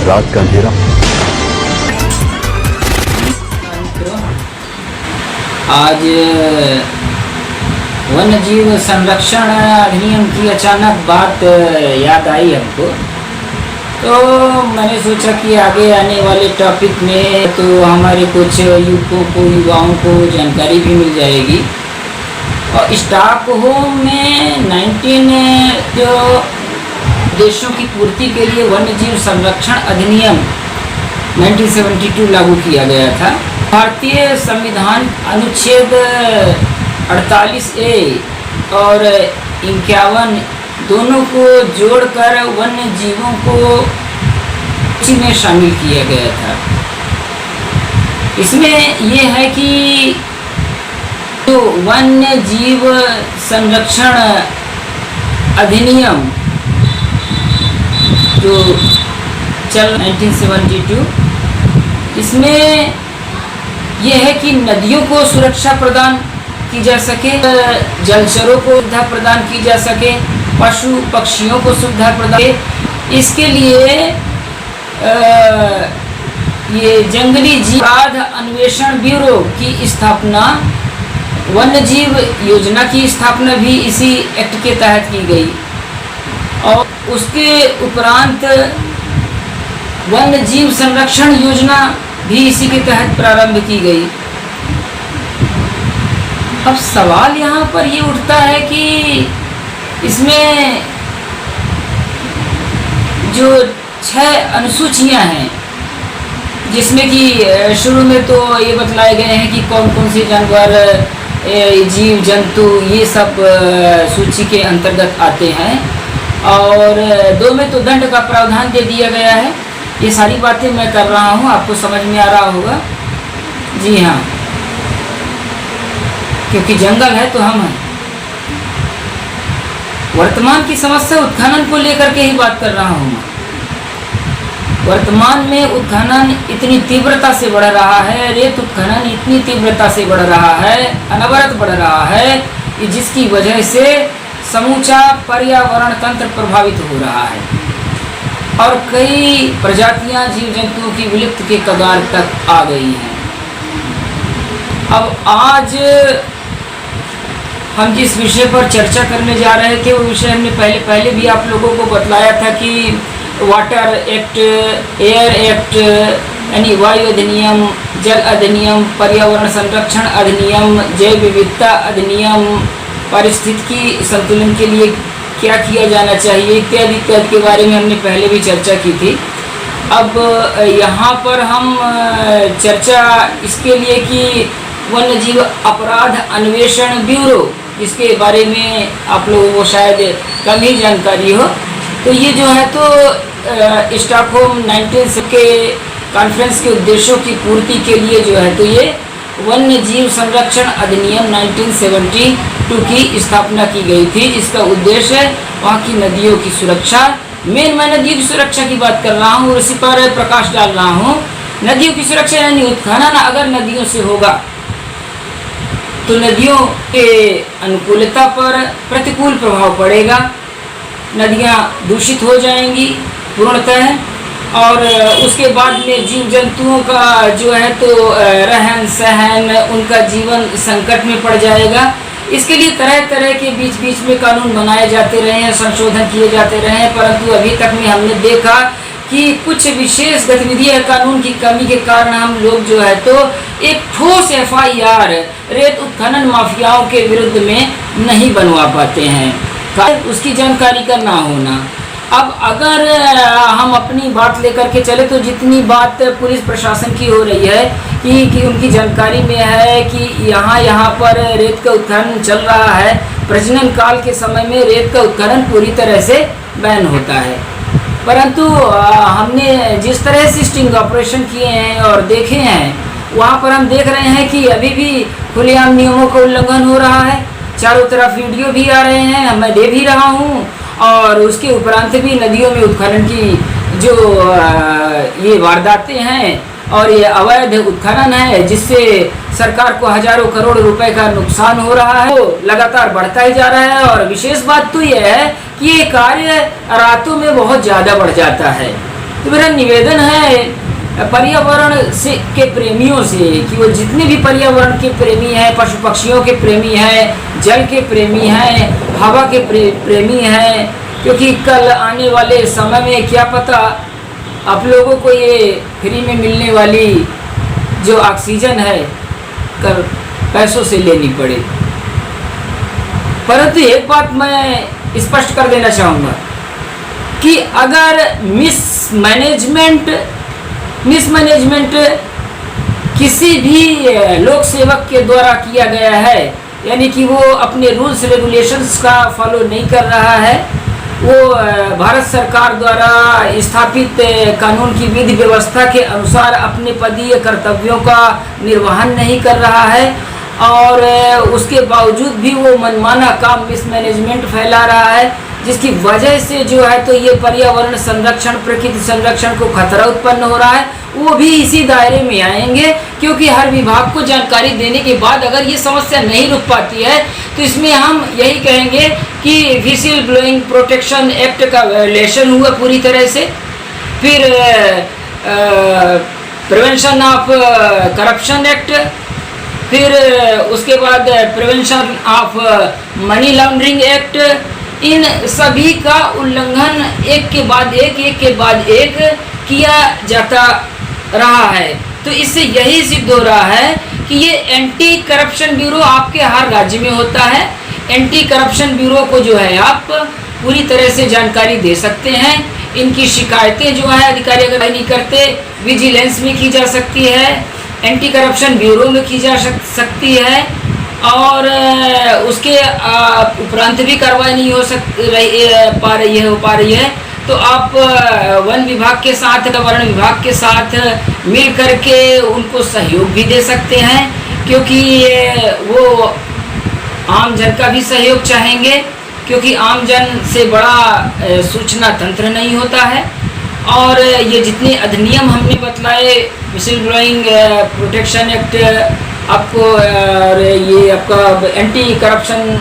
रात का अंधेरा। आज वन्य जीव संरक्षण अधिनियम की अचानक बात याद आई हमको, तो मैंने सोचा कि आगे आने वाले टॉपिक में तो हमारे कुछ युवाओं को जानकारी भी मिल जाएगी। और स्टॉकहोम में 19 जो देशों की पूर्ति के लिए वन्य जीव संरक्षण अधिनियम 1972 लागू किया गया था। भारतीय संविधान अनुच्छेद 48A और 51 दोनों को जोड़कर वन्य जीवों को इसी में शामिल किया गया था। इसमें यह है कि जो वन्य जीव संरक्षण अधिनियम जो चल 1972, इसमें यह है कि नदियों को सुरक्षा प्रदान की जा सके, जलचरों को सुविधा प्रदान की जा सके, पशु पक्षियों को सुविधा प्रदान। इसके लिए ये जंगली जीव अपराध अन्वेषण ब्यूरो की स्थापना, वन्य जीव योजना की स्थापना भी इसी एक्ट के तहत की गई। और उसके उपरांत वन्य जीव संरक्षण योजना भी इसी के तहत प्रारंभ की गई। अब सवाल यहाँ पर ये उठता है कि इसमें जो 6 अनुसूचियां हैं, जिसमें कि शुरू में तो ये बतलाए गए हैं कि कौन कौन से जानवर, जीव जंतु ये सब सूची के अंतर्गत आते हैं, और 2 में तो दंड का प्रावधान दे दिया गया है। ये सारी बातें मैं कर रहा हूँ, आपको समझ में आ रहा होगा। जी हाँ, क्योंकि जंगल है तो हम हैं। वर्तमान की समस्या उत्खनन को लेकर के ही बात कर रहा हूँ। वर्तमान में उत्खनन इतनी तीव्रता से बढ़ रहा है, रेत उत्खनन इतनी तीव्रता से बढ़ रहा है, अनवरत बढ़ रहा है, जिसकी वजह से समूचा पर्यावरण तंत्र प्रभावित हो रहा है और कई प्रजातियां जीव जंतुओं की विलुप्त के कगार तक आ गई हैं। अब आज हम जिस विषय पर चर्चा करने जा रहे थे, वो विषय हमने पहले भी आप लोगों को बतलाया था कि वाटर एक्ट, एयर एक्ट यानी वायु अधिनियम, जल अधिनियम, पर्यावरण संरक्षण अधिनियम, जैव विविधता अधिनियम, पारिस्थितिकी संतुलन के लिए क्या किया जाना चाहिए, इत्यादि इत्यादि के बारे में हमने पहले भी चर्चा की थी। अब यहाँ पर हम चर्चा इसके लिए कि वन्य जीव अपराध अन्वेषण ब्यूरो, इसके बारे में आप लोगों को शायद कम ही जानकारी हो। तो ये जो है तो स्टॉकहोम 19 के कॉन्फ्रेंस के उद्देश्यों की पूर्ति के लिए जो है तो ये वन्य जीव संरक्षण अधिनियम 1972 की स्थापना की गई थी, जिसका उद्देश्य वहाँ की नदियों की सुरक्षा, मैं नदियों की सुरक्षा की बात कर रहा हूँ, उसी पर प्रकाश डाल रहा हूँ। नदियों की सुरक्षा यानी उत्खनन अगर नदियों से होगा तो नदियों के अनुकूलता पर प्रतिकूल प्रभाव पड़ेगा, नदियाँ दूषित हो जाएंगी पूर्णतः, और उसके बाद में जीव जंतुओं का जो है तो रहन सहन, उनका जीवन संकट में पड़ जाएगा। इसके लिए तरह तरह के बीच में कानून बनाए जाते रहे हैं, संशोधन किए जाते रहे हैं, परंतु अभी तक में हमने देखा कि कुछ विशेष गतिविधियां कानून की कमी के कारण हम लोग जो है तो एक ठोस FIR रेत उत्खनन माफियाओं के विरुद्ध में नहीं बनवा पाते हैं, उसकी जानकारी का ना होना। अब अगर हम अपनी बात लेकर के चले तो जितनी बात पुलिस प्रशासन की हो रही है कि उनकी जानकारी में है कि यहाँ पर रेत का उत्खनन चल रहा है, प्रजनन काल के समय में रेत का उत्खनन पूरी तरह से बैन होता है, परंतु हमने जिस तरह से स्टिंग ऑपरेशन किए हैं और देखे हैं, वहाँ पर हम देख रहे हैं कि अभी भी खुलेआम नियमों का उल्लंघन हो रहा है। चारों तरफ वीडियो भी आ रहे हैं, मैं दे भी रहा हूँ, और उसके उपरांत भी नदियों में उत्खनन की जो ये वारदातें हैं और ये अवैध उत्खनन है, जिससे सरकार को हजारों करोड़ रुपए का नुकसान हो रहा है, वो लगातार बढ़ता ही जा रहा है। और विशेष बात तो यह है कि ये कार्य रातों में बहुत ज़्यादा बढ़ जाता है। तो मेरा निवेदन है पर्यावरण से के प्रेमियों से कि वो जितने भी पर्यावरण के प्रेमी हैं, पशु पक्षियों के प्रेमी हैं, जल के प्रेमी हैं, हवा के प्रेमी हैं, क्योंकि कल आने वाले समय में क्या पता आप लोगों को ये फ्री में मिलने वाली जो ऑक्सीजन है कर पैसों से लेनी पड़े। परंतु एक बात मैं स्पष्ट कर देना चाहूँगा कि अगर मिसमैनेजमेंट किसी भी लोक सेवक के द्वारा किया गया है, यानी कि वो अपने रूल्स रेगुलेशंस का फॉलो नहीं कर रहा है, वो भारत सरकार द्वारा स्थापित कानून की विधि व्यवस्था के अनुसार अपने पदीय कर्तव्यों का निर्वहन नहीं कर रहा है, और उसके बावजूद भी वो मनमाना काम मिसमैनेजमेंट फैला रहा है, जिसकी वजह से जो है तो ये पर्यावरण संरक्षण, प्रकृति संरक्षण को खतरा उत्पन्न हो रहा है, वो भी इसी दायरे में आएंगे। क्योंकि हर विभाग को जानकारी देने के बाद अगर ये समस्या नहीं रुक पाती है तो इसमें हम यही कहेंगे कि व्हिसिल ब्लोइंग प्रोटेक्शन एक्ट का वायलेशन हुआ पूरी तरह से, फिर प्रिवेंशन ऑफ करप्शन एक्ट, फिर उसके बाद prevention of money laundering act, इन सभी का उल्लंघन एक के बाद एक किया जाता रहा है। तो इससे यही सिद्ध हो रहा है कि ये एंटी करप्शन ब्यूरो आपके हर राज्य में होता है। एंटी करप्शन ब्यूरो को जो है आप पूरी तरह से जानकारी दे सकते हैं। इनकी शिकायतें जो है अधिकारी अगर नहीं करते विजिलेंस में की जा सकती है, एंटी करप्शन ब्यूरो में की जा सकती है, और उसके उपरांत भी कार्रवाई नहीं हो पा रही है तो आप वन विभाग के साथ, वन विभाग के साथ मिल करके उनको सहयोग भी दे सकते हैं, क्योंकि वो आम जन का भी सहयोग चाहेंगे, क्योंकि आम जन से बड़ा सूचना तंत्र नहीं होता है। और ये जितने अधिनियम हमने बतलाए, व्हिसिल ब्लोइंग प्रोटेक्शन एक्ट आपको, और ये आपका anti corruption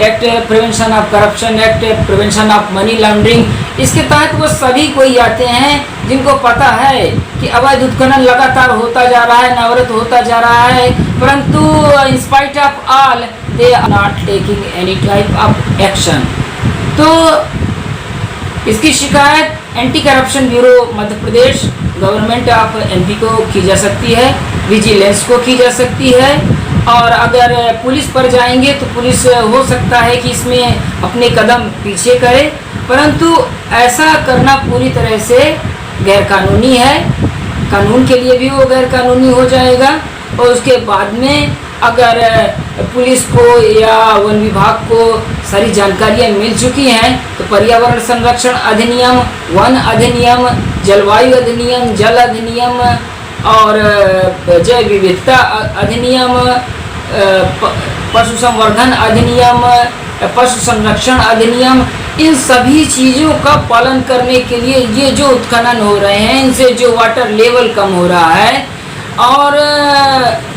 act, prevention of corruption act, prevention of money laundering, इसके तहत वो सभी कोई आते हैं जिनको पता है कि अवैध उत्खनन लगातार होता जा रहा है, नवरत होता जा रहा है, परंतु in spite of all they are not taking any type of action. तो इसकी शिकायत Anti Corruption Bureau Madhya Pradesh, government of MP को की जा सकती है, विजिलेंस को की जा सकती है, और अगर पुलिस पर जाएंगे तो पुलिस हो सकता है कि इसमें अपने कदम पीछे करे, परंतु ऐसा करना पूरी तरह से गैरकानूनी है। कानून के लिए भी वो गैरकानूनी हो जाएगा। और उसके बाद में अगर पुलिस को या वन विभाग को सारी जानकारियाँ मिल चुकी हैं तो पर्यावरण संरक्षण अधिनियम, वन अधिनियम, जलवायु अधिनियम, जल अधिनियम और जैव विविधता अधिनियम, पशु संवर्धन अधिनियम, पशु संरक्षण अधिनियम, इन सभी चीज़ों का पालन करने के लिए ये जो उत्खनन हो रहे हैं, इनसे जो वाटर लेवल कम हो रहा है, और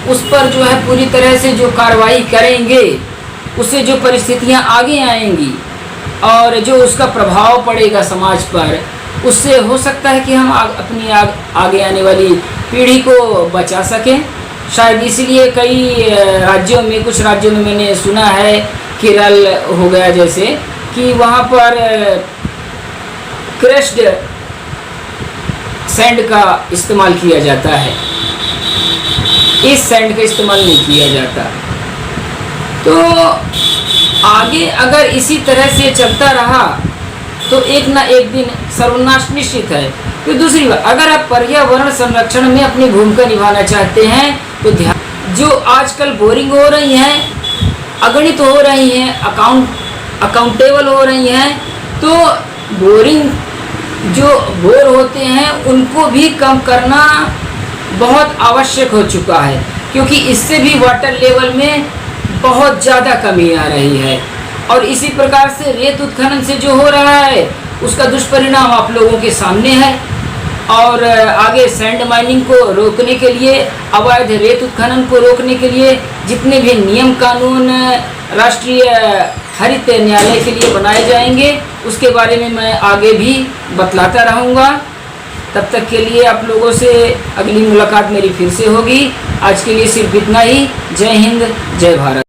उस पर जो है पूरी तरह से जो कार्रवाई करेंगे, उससे जो परिस्थितियां आगे आएंगी और जो उसका प्रभाव पड़ेगा समाज पर, उससे हो सकता है कि हम अपनी आगे आने वाली पीढ़ी को बचा सकें। शायद इसीलिए कई राज्यों में, कुछ राज्यों में मैंने सुना है, केरल हो गया जैसे, कि वहाँ पर क्रश्ड सैंड का इस्तेमाल किया जाता है, इस सैंड का इस्तेमाल नहीं किया जाता। तो आगे अगर इसी तरह से चलता रहा तो एक ना एक दिन सर्वनाश निश्चित है। तो दूसरी बात, अगर आप पर्यावरण संरक्षण में अपनी भूमिका निभाना चाहते हैं तो ध्यान, जो आजकल बोरिंग हो रही हैं, अगणित हो रही हैं, अकाउंटेबल हो रही हैं, तो बोरिंग जो बोर होते हैं उनको भी कम करना बहुत आवश्यक हो चुका है, क्योंकि इससे भी वाटर लेवल में बहुत ज़्यादा कमी आ रही है। और इसी प्रकार से रेत उत्खनन से जो हो रहा है उसका दुष्परिणाम आप लोगों के सामने है। और आगे सैंड माइनिंग को रोकने के लिए, अवैध रेत उत्खनन को रोकने के लिए जितने भी नियम कानून राष्ट्रीय हरित न्यायालय के लिए बनाए जाएंगे, उसके बारे में मैं आगे भी बतलाता रहूँगा। तब तक के लिए आप लोगों से अगली मुलाकात मेरी फिर से होगी। आज के लिए सिर्फ इतना ही। जय हिंद, जय भारत।